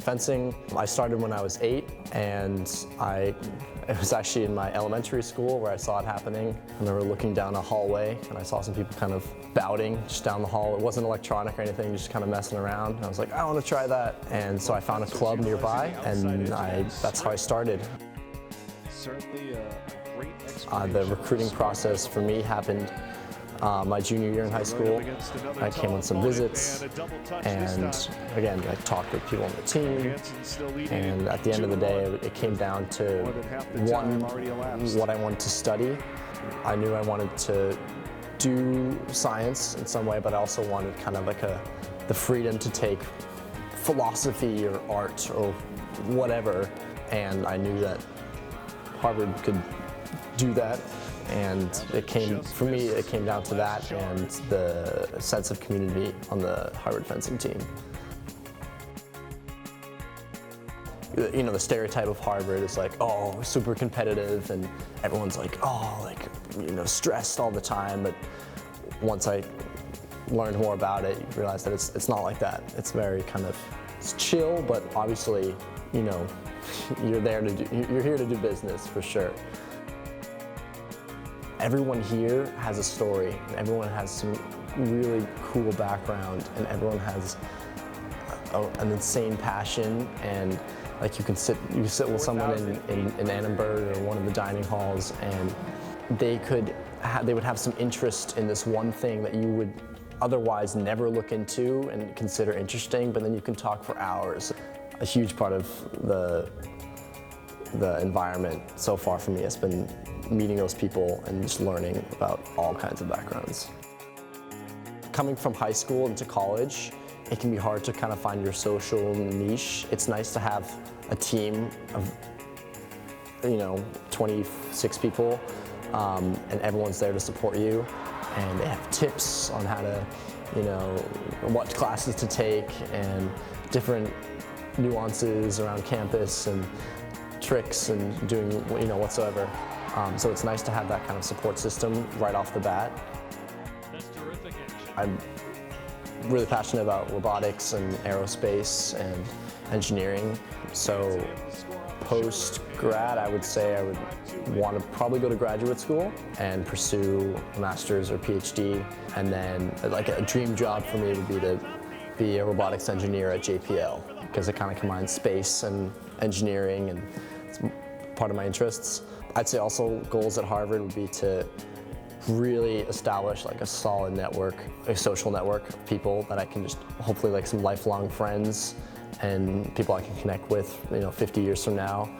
Fencing, I started when I was 8, and it was actually in my elementary school where I saw it happening. I remember looking down a hallway and I saw some people kind of bouting just down the hall. It wasn't electronic or anything, just kind of messing around. And I was like, I want to try that. And so I found a club nearby, and that's how I started. Certainly a great The recruiting process for me happened my junior year in high school. I came on some visits, and again, I talked with people on the team, and at the end of the day, it came down to what I wanted to study. I knew I wanted to do science in some way, but I also wanted kind of like the freedom to take philosophy or art or whatever, and I knew that Harvard could do that. And for me, it came down to that and the sense of community on the Harvard fencing team. You know, the stereotype of Harvard is like, oh, super competitive, and everyone's like, oh, like, you know, stressed all the time. But once I learned more about it, you realize that it's not like that. It's very kind of, it's chill, but obviously, you know, you're here to do business for sure. Everyone here has a story, and everyone has some really cool background, and everyone has an insane passion. And like you sit with someone in Annenberg or one of the dining halls, and they would have some interest in this one thing that you would otherwise never look into and consider interesting, but then you can talk for hours. A huge part of the environment so far for me has been meeting those people and just learning about all kinds of backgrounds. Coming from high school into college, it can be hard to kind of find your social niche. It's nice to have a team of, you know, 26 people, and everyone's there to support you, and they have tips on how to, you know, what classes to take and different nuances around campus and tricks and doing, you know, whatsoever. So it's nice to have that kind of support system right off the bat. That's terrific, actually. I'm really passionate about robotics and aerospace and engineering. So post-grad, I would say I would want to probably go to graduate school and pursue a master's or PhD. And then like a dream job for me would be to be a robotics engineer at JPL, because it kind of combines space and engineering, and it's part of my interests. I'd say also goals at Harvard would be to really establish like a solid network, a social network of people that I can just hopefully like some lifelong friends and people I can connect with, you know, 50 years from now.